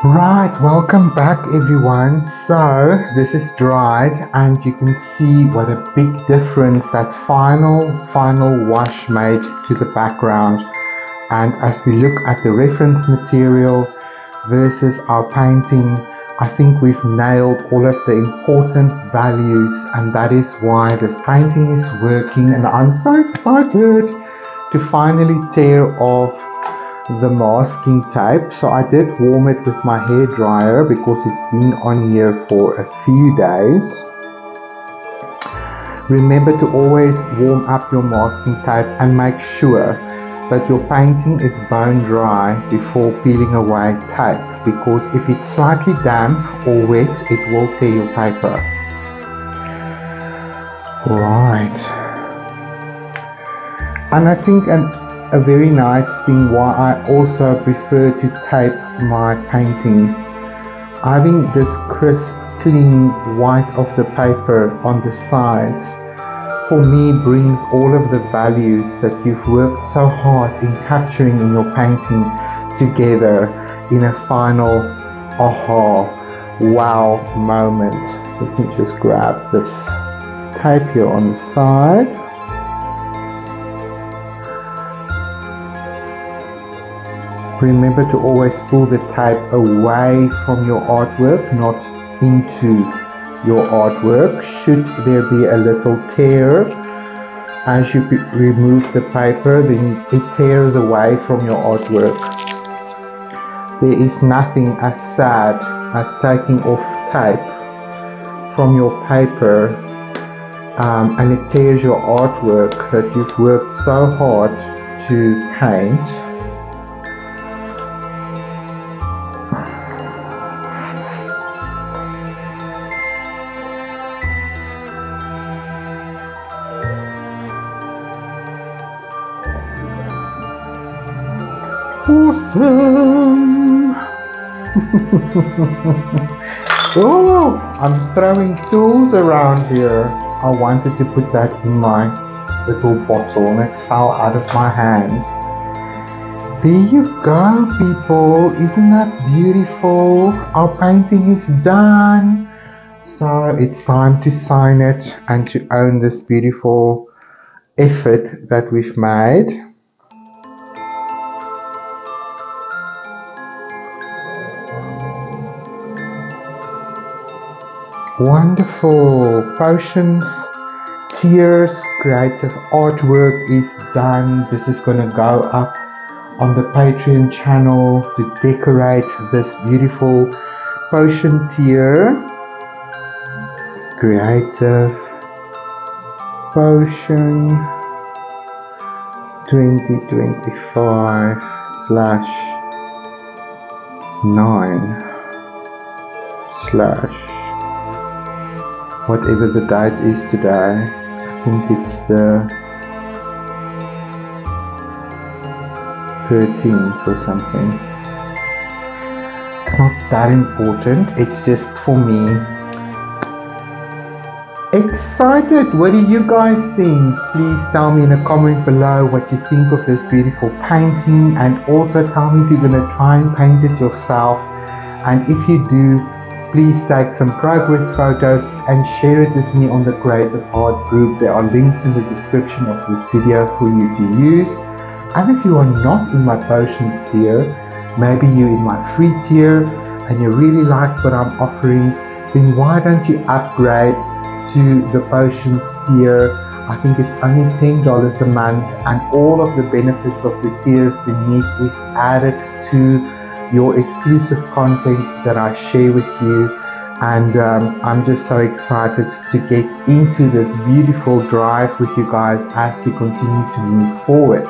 Right, welcome back everyone. So this is dried and you can see what a big difference that final wash made to the background. And as we look at the reference material versus our painting, I think we've nailed all of the important values, and that is why this painting is working, and I'm so excited to finally tear off the masking tape. So I did warm it with my hair dryer because it's been on here for a few days. Remember to always warm up your masking tape and make sure that your painting is bone dry before peeling away tape, because if it's slightly damp or wet it will tear your paper. Right. And I think a very nice thing why I also prefer to tape my paintings, having this crisp, clean white of the paper on the sides, for me brings all of the values that you've worked so hard in capturing in your painting together in a final aha, wow moment. Let me just grab this tape here on the side. Remember to always pull the tape away from your artwork, not into your artwork. Should there be a little tear as you remove the paper, then it tears away from your artwork. There is nothing as sad as taking off tape from your paper and it tears your artwork that you've worked so hard to paint. Awesome! Oh, I'm throwing tools around here. I wanted to put that in my little bottle and it fell out of my hand. There you go, people. Isn't that beautiful? Our painting is done. So it's time to sign it and to own this beautiful effort that we've made. Wonderful. Potions, tears, creative artwork is done. This is going to go up on the Patreon channel to decorate this beautiful potion tier. Creative potion 2025/9/ whatever the date is today. I think it's the 13th or something. It's not that important, it's just for me. Excited! What do you guys think? Please tell me in a comment below what you think of this beautiful painting, and also tell me if you're going to try and paint it yourself, and if you do, please take some progress photos and share it with me on the Creative Art group. There are links in the description of this video for you to use. And if you are not in my potions tier, maybe you're in my free tier and you really like what I'm offering, then why don't you upgrade to the potions tier? I think it's only $10 a month, and all of the benefits of the tiers beneath is added to your exclusive content that I share with you. And I'm just so excited to get into this beautiful drive with you guys as we continue to move forward.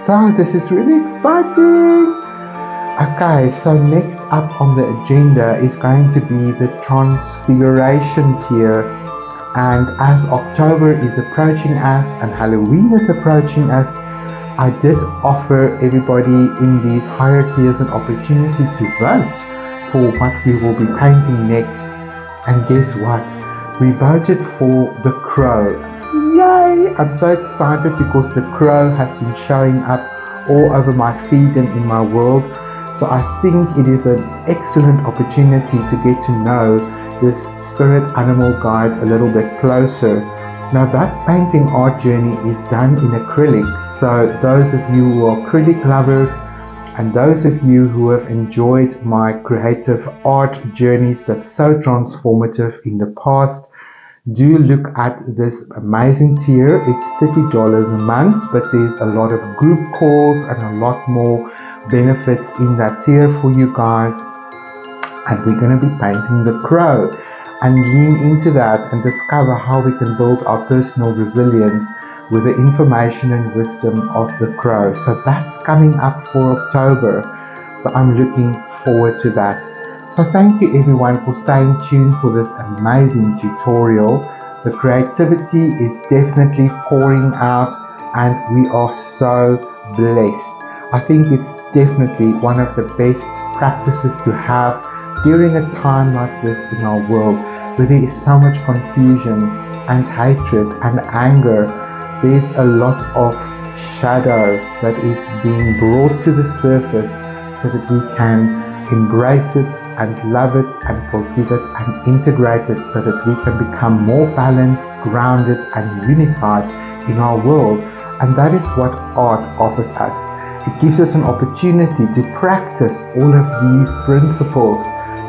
So this is really exciting. Okay, so next up on the agenda is going to be the Transfiguration tier. And as October is approaching us and Halloween is approaching us, I did offer everybody in these higher tiers an opportunity to vote for what we will be painting next. And guess what? We voted for the crow. Yay! I'm so excited because the crow has been showing up all over my feed and in my world. So I think it is an excellent opportunity to get to know this spirit animal guide a little bit closer. Now that painting art journey is done in acrylic, so those of you who are acrylic lovers and those of you who have enjoyed my creative art journeys that's so transformative in the past, do look at this amazing tier. It's $30 a month, but there's a lot of group calls and a lot more benefits in that tier for you guys. And we're going to be painting the crow and lean into that and discover how we can build our personal resilience with the information and wisdom of the crow. So that's coming up for October. So I'm looking forward to that. So thank you everyone for staying tuned for this amazing tutorial. The creativity is definitely pouring out and we are so blessed. I think it's definitely one of the best practices to have during a time like this in our world where there is so much confusion and hatred and anger. There's a lot of shadow that is being brought to the surface so that we can embrace it and love it and forgive it and integrate it so that we can become more balanced, grounded and unified in our world. And that is what art offers us. It gives us an opportunity to practice all of these principles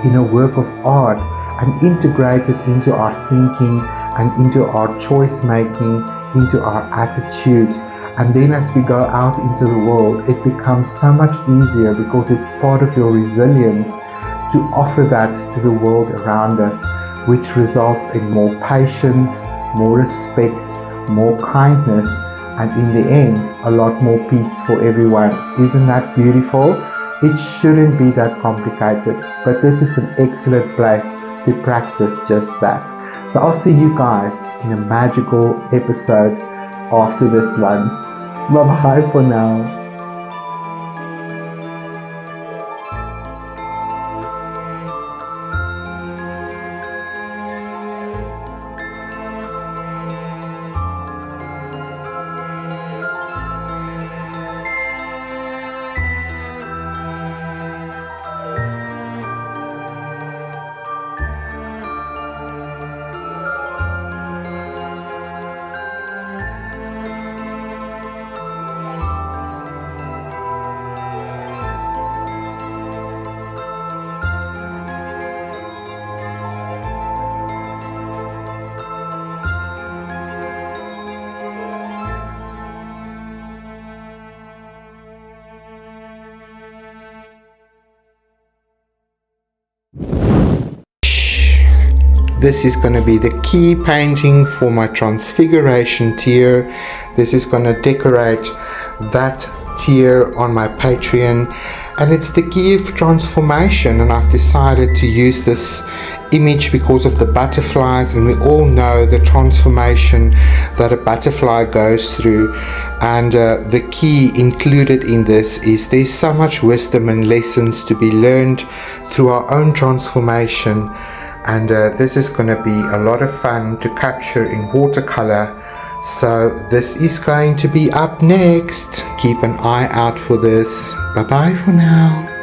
in a work of art and integrate it into our thinking and into our choice making, into our attitude. And then as we go out into the world, it becomes so much easier because it's part of your resilience to offer that to the world around us, which results in more patience, more respect, more kindness, and in the end, a lot more peace for everyone. Isn't that beautiful? It shouldn't be that complicated, but this is an excellent place to practice just that. So I'll see you guys in a magical episode after this one. Bye bye for now. This is going to be the key painting for my transfiguration tier. This is going to decorate that tier on my Patreon, and it's the key of transformation. And I've decided to use this image because of the butterflies, and we all know the transformation that a butterfly goes through. And the key included in this is there's so much wisdom and lessons to be learned through our own transformation. And this is going to be a lot of fun to capture in watercolor. So this is going to be up next. Keep an eye out for this. Bye bye for now.